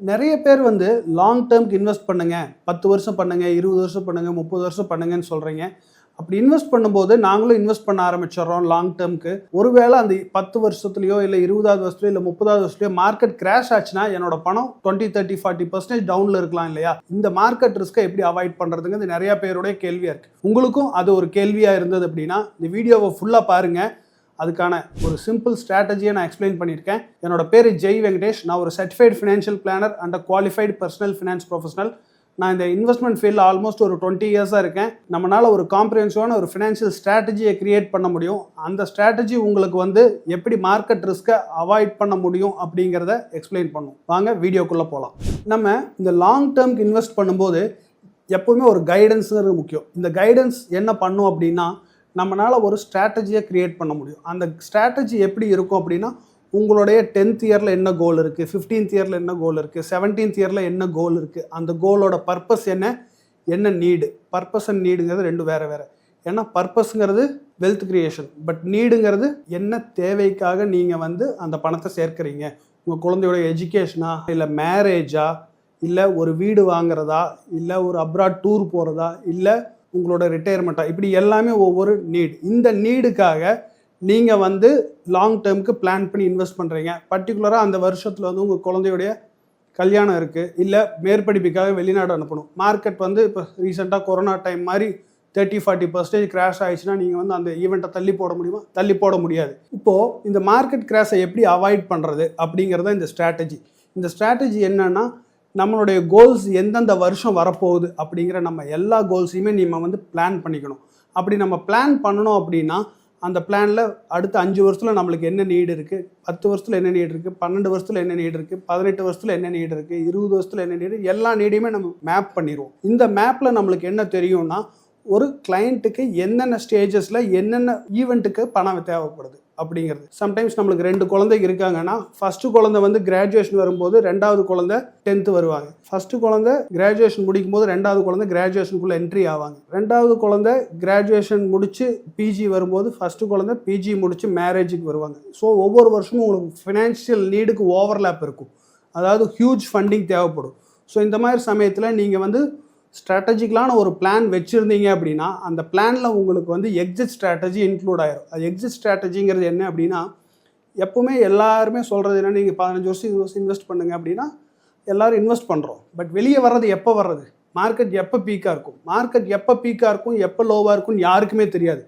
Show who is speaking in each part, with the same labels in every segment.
Speaker 1: நிறைய பேர் வந்து லாங் டேர்ம்க்கு இன்வெஸ்ட் பண்ணுங்க, 10 வருஷம் பண்ணுங்க, 20 வருஷம் பண்ணுங்க, 30 வருஷம் பண்ணுங்கன்னு சொல்றீங்க. அப்படி இன்வெஸ்ட் பண்ணும்போது நாங்களும் இன்வெஸ்ட் பண்ண ஆரம்பிச்சிடறோம் லாங் டேர்ம்க்கு. ஒருவேளை அந்த 10 வருஷத்துலையோ இல்லை 20வது வருஷத்துலையோ இல்லை 30வது வருஷத்துலையோ மார்க்கெட் கிராஷ் ஆச்சுன்னா என்னோட பணம் 20, 30, 40% டவுன்ல இருக்கலாம் இல்லையா? இந்த மார்க்கெட் ரிஸ்க்கை எப்படி அவாய்ட் பண்றதுங்கிறது நிறைய பேருடைய கேள்வியா இருக்கு. உங்களுக்கும் அது ஒரு கேள்வியா இருந்தது அப்படின்னா இந்த வீடியோவை ஃபுல்லா பாருங்க. அதுக்கான ஒரு சிம்பிள் ஸ்ட்ராட்டஜியை நான் எக்ஸ்பிளைன் பண்ணியிருக்கேன். என்னோட பேர் ஜெய் வெங்கடேஷ். நான் ஒரு certified financial planner and qualified personal finance professional. நான் இந்த இன்வெஸ்ட்மெண்ட் ஃபீல்டில் ஆல்மோஸ்ட் ஒரு 20 இயர்ஸாக இருக்கேன். நம்மளால் ஒரு காம்ப்ரிஹென்சிவான ஒரு ஃபினான்ஷியல் ஸ்ட்ராட்டஜியை கிரியேட் பண்ண முடியும். அந்த ஸ்ட்ராட்டஜி உங்களுக்கு வந்து எப்படி மார்க்கெட் ரிஸ்க்கை அவாய்ட் பண்ண முடியும் அப்படிங்கிறத எக்ஸ்பிளைன் பண்ணும். வாங்க வீடியோக்குள்ளே போகலாம். நம்ம இந்த லாங் டேர்ம்க்கு இன்வெஸ்ட் பண்ணும்போது எப்போவுமே ஒரு கைடன்ஸுங்கிறது முக்கியம். இந்த கைடன்ஸ் என்ன பண்ணும் அப்படின்னா நம்மளால் ஒரு ஸ்ட்ராட்டஜியை க்ரியேட் பண்ண முடியும். அந்த ஸ்ட்ராட்டஜி எப்படி இருக்கும் அப்படின்னா உங்களுடைய 10th இயரில் என்ன கோல் இருக்குது, 15th இயரில் என்ன கோல் இருக்குது, 17th இயரில் என்ன கோல் இருக்குது, அந்த கோலோட பர்பஸ் என்ன நீடு. பர்பஸ் அண்ட் நீடுங்கிறது ரெண்டு வேறு வேறு. ஏன்னா பர்பஸ்ங்கிறது வெல்த் கிரியேஷன், பட் நீடுங்கிறது என்ன தேவைக்காக நீங்கள் வந்து அந்த பணத்தை சேர்க்குறீங்க. உங்கள் குழந்தையோட எஜுகேஷனா, இல்லை மேரேஜா, இல்லை ஒரு வீடு வாங்குறதா, இல்லை ஒரு அப்ராட் டூர் போகிறதா, இல்லை உங்களோட ரிட்டையர்மெண்ட்டாக, இப்படி எல்லாமே ஒவ்வொரு நீட். இந்த நீடுக்காக நீங்கள் வந்து லாங் டேர்முக்கு பிளான் பண்ணி இன்வெஸ்ட் பண்ணுறீங்க. பர்டிகுலராக அந்த வருஷத்தில் வந்து உங்கள் குழந்தையுடைய கல்யாணம் இருக்குது, இல்லை மேற்படிப்புக்காக வெளிநாடு அனுப்பணும். மார்க்கெட் வந்து இப்போ ரீசெண்டாக கொரோனா டைம் மாதிரி 30-40% கிராஷ் ஆயிடுச்சுன்னா நீங்கள் வந்து அந்த ஈவெண்ட்டை தள்ளி போட முடியுமா? தள்ளி போட முடியாது. இப்போது இந்த மார்க்கெட் கிராஷை எப்படி அவாய்ட் பண்ணுறது அப்படிங்கிறத இந்த ஸ்ட்ராட்டஜி. இந்த ஸ்ட்ராட்டஜி என்னன்னா நம்மளுடைய கோல்ஸ் எந்தெந்த வருஷம் வரப்போகுது அப்படிங்கிற நம்ம எல்லா கோல்ஸையுமே நம்ம வந்து பிளான் பண்ணிக்கணும். அப்படி நம்ம பிளான் பண்ணணும் அப்படின்னா அந்த பிளானில் அடுத்த 5 வருஷத்தில் நம்மளுக்கு என்ன நீடு இருக்குது, 10 வருஷத்தில் என்ன நீடு இருக்குது, 12 வருஷத்தில் என்ன நீடு இருக்குது, 18 வருஷத்தில் என்ன நீடு இருக்குது, 20 வருஷத்தில் என்ன நீடு, எல்லா நீடையுமே நம்ம மேப் பண்ணிடுவோம். இந்த மேப்பில் நம்மளுக்கு என்ன தெரியும்னா ஒரு கிளைண்ட்டுக்கு என்னென்ன ஸ்டேஜஸில் என்னென்ன ஈவெண்ட்டுக்கு பணம் தேவைப்படுது அப்படிங்கிறது. சம்டைம்ஸ் நம்மளுக்கு 2 குழந்தைங்க இருக்காங்கன்னா ஃபஸ்ட்டு குழந்தை வந்து கிராஜுவேஷன் வரும்போது 2வது குழந்தை 10th வருவாங்க. ஃபஸ்ட்டு குழந்தை கிராஜுவேஷன் முடிக்கும் போது 2வது குழந்தை கிராஜுவேஷனுக்குள்ளே என்ட்ரி ஆவாங்க. 2வது குழந்தை கிராஜுவேஷன் முடித்து பிஜி வரும்போது ஃபஸ்ட்டு குழந்தை பிஜி முடித்து மேரேஜுக்கு வருவாங்க. ஸோ ஒவ்வொரு வருஷமும் உங்களுக்கு ஃபினான்ஷியல் நீடுக்கு ஓவர்லேப் இருக்கும், அதாவது ஹியூஜ் ஃபண்டிங் தேவைப்படும். ஸோ இந்த மாதிரி சமயத்தில் நீங்கள் வந்து ஸ்ட்ராட்டஜிக்கலான ஒரு பிளான் வச்சுருந்தீங்க அப்படின்னா அந்த பிளானில் உங்களுக்கு வந்து எக்ஸிட் ஸ்ட்ராட்டஜி இன்க்ளூட் ஆயிரும். அது எக்ஸிட் ஸ்ட்ராட்டஜிங்கிறது என்ன அப்படின்னா எப்போவுமே எல்லாருமே சொல்கிறது என்ன, நீங்கள் 15 வருஷம் 20 வருஷம் இன்வெஸ்ட் பண்ணுங்க அப்படின்னா எல்லோரும் இன்வெஸ்ட் பண்ணுறோம். பட் வெளியே வர்றது எப்போ வர்றது, மார்க்கெட் எப்போ பீக்காக இருக்கும், மார்க்கெட் எப்போ பீக்காக இருக்கும், எப்போ லோவாக இருக்கும்னு யாருக்குமே தெரியாது.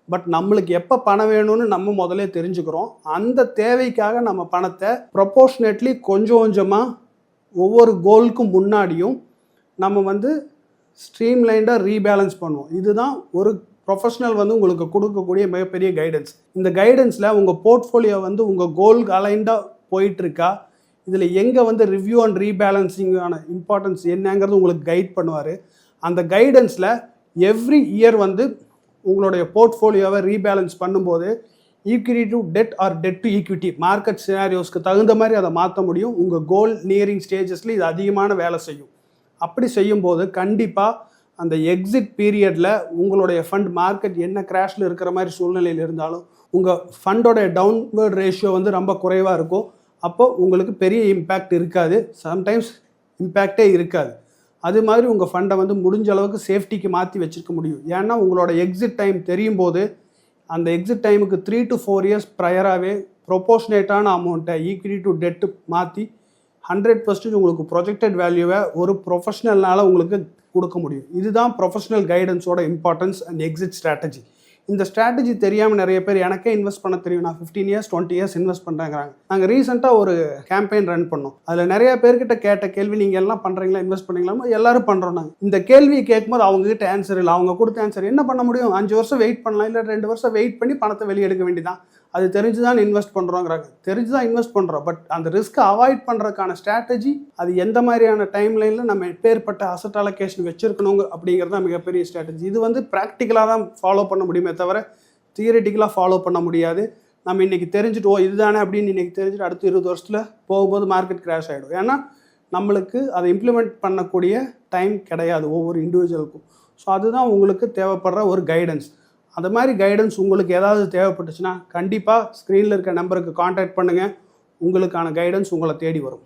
Speaker 1: பட் நம்மளுக்கு எப்போ பணம் வேணும்னு நம்ம முதலே தெரிஞ்சுக்கிறோம். அந்த தேவைக்காக நம்ம பணத்தை ப்ரொபோர்ஷனேட்லி கொஞ்சம் கொஞ்சமாக ஒவ்வொரு கோலுக்கும் முன்னாடியும் நம்ம வந்து ஸ்ட்ரீம்லைண்டாக ரீபேலன்ஸ் பண்ணுவோம். இதுதான் ஒரு ப்ரொஃபஷனல் வந்து உங்களுக்கு கொடுக்கக்கூடிய மிகப்பெரிய கைடன்ஸ். இந்த கைடன்ஸில் உங்கள் போர்ட்ஃபோலியோ வந்து உங்கள் கோலுக்கு அலைண்டாக போயிட்டுருக்கா, இதில் எங்கே வந்து ரிவ்யூ அண்ட் ரீபேலன்சிங்கான இம்பார்ட்டன்ஸ் என்னங்கிறது உங்களுக்கு கைட் பண்ணுவார். அந்த கைடன்ஸில் எவ்ரி இயர் வந்து உங்களுடைய போர்ட்ஃபோலியோவை ரீபேலன்ஸ் பண்ணும்போது equity to debt or debt to equity market சினாரியோஸ்க்கு தகுந்த மாதிரி அதை மாற்ற முடியும். உங்கள் கோல் நியரிங் ஸ்டேஜஸில் இது அதிகமான வேலை செய்யும். அப்படி செய்யும்போது கண்டிப்பாக அந்த எக்ஸிட் பீரியடில் உங்களுடைய ஃபண்ட் மார்க்கெட் என்ன கிராஷில் இருக்கிற மாதிரி சூழ்நிலையில் இருந்தாலும் உங்கள் ஃபண்டோட டவுன்வர்ட் ரேஷியோ வந்து ரொம்ப குறைவாக இருக்கும். அப்போது உங்களுக்கு பெரிய இம்பேக்ட் இருக்காது, சம்டைம்ஸ் இம்பேக்டே இருக்காது. அது மாதிரி உங்கள் ஃபண்டை வந்து முடிஞ்ச அளவுக்கு சேஃப்டிக்கு மாற்றி வச்சுருக்க முடியும். ஏன்னா உங்களோட எக்ஸிட் டைம் தெரியும் போது அந்த எக்ஸிட் டைமுக்கு 3 to 4 இயர்ஸ் ப்ரையராகவே ப்ரொபோர்ஷனேட்டான அமௌண்ட்டை ஈக்விட்டி டு டெட்டு மாற்றி 100% உங்களுக்கு ப்ரொஜெக்டட் வேல்யூவை ஒரு ப்ரொஃபஷனல்னால உங்களுக்கு கொடுக்க முடியும். இதுதான் ப்ரொஃபஷனல் கைடன்ஸோட இம்பார்ட்டன்ஸ் அண்ட் எக்ஸிட் ஸ்ட்ராட்டஜி. இந்த ஸ்ட்ராட்டஜி தெரியாமல் நிறைய பேர் எனக்கே இன்வெஸ்ட் பண்ண தெரியும், நான் 15 இயர்ஸ் 20 இயர்ஸ் இன்வெஸ்ட் பண்ணுறேங்கிறாங்க. நாங்கள் ரீசெண்டாக ஒரு கேம்பெயின் ரன் பண்ணோம். அதில் நிறைய பேர்கிட்ட கேட்ட கேள்வி, நீங்கள் எல்லாம் பண்ணுறீங்களா, இன்வெஸ்ட் பண்ணுறீங்களா? எல்லாரும் பண்ணுறோம். நாங்கள் இந்த கேள்வியை கேட்கும்போது அவங்ககிட்ட ஆன்சர் இல்லை. அவங்க கொடுத்த ஆன்சர் என்ன பண்ண முடியும், 5 வருஷம் வெயிட் பண்ணலாம், இல்லை 2 வருஷம் வெயிட் பண்ணி பணத்தை வெளியே எடுக்க வேண்டியதான். அது தெரிஞ்சு தான் இன்வெஸ்ட் பண்ணுறோங்கிறாங்க. தெரிஞ்சு தான் இன்வெஸ்ட் பண்ணுறோம், பட் அந்த ரிஸ்க்கை அவாய்ட் பண்ணுறதுக்கான ஸ்ட்ராட்டஜி அது எந்த மாதிரியான டைம் லைனில் நம்ம எப்பேற்பட்ட அசட் அலோகேஷன் வச்சுருக்கணுங்க அப்படிங்கிறது தான் மிகப்பெரிய ஸ்ட்ராட்டஜி. இது வந்து ப்ராக்டிக்கலாக தான் ஃபாலோ பண்ண முடியுமே தவிர தியரிட்டிக்கலாக ஃபாலோ பண்ண முடியாது. நம்ம இன்றைக்கி தெரிஞ்சுட்டு இதுதானே அப்படின்னு இன்றைக்கி தெரிஞ்சுட்டு அடுத்த 20 வருஷத்தில் போகும்போது மார்க்கெட் கிராஷ் ஆகிடும். ஏன்னா நம்மளுக்கு அதை இம்ப்ளிமெண்ட் பண்ணக்கூடிய டைம் கிடையாது ஒவ்வொரு இண்டிவிஜுவலுக்கும். ஸோ அதுதான் உங்களுக்கு தேவைப்படுற ஒரு கைடன்ஸ். அந்த மாதிரி கைடன்ஸ் உங்களுக்கு ஏதாவது தேவைப்பட்டுச்சுன்னா கண்டிப்பாக ஸ்க்ரீனில் இருக்க நம்பருக்கு காண்டாக்ட் பண்ணுங்கள். உங்களுக்கான கைடன்ஸ் உங்களை தேடி வரும்.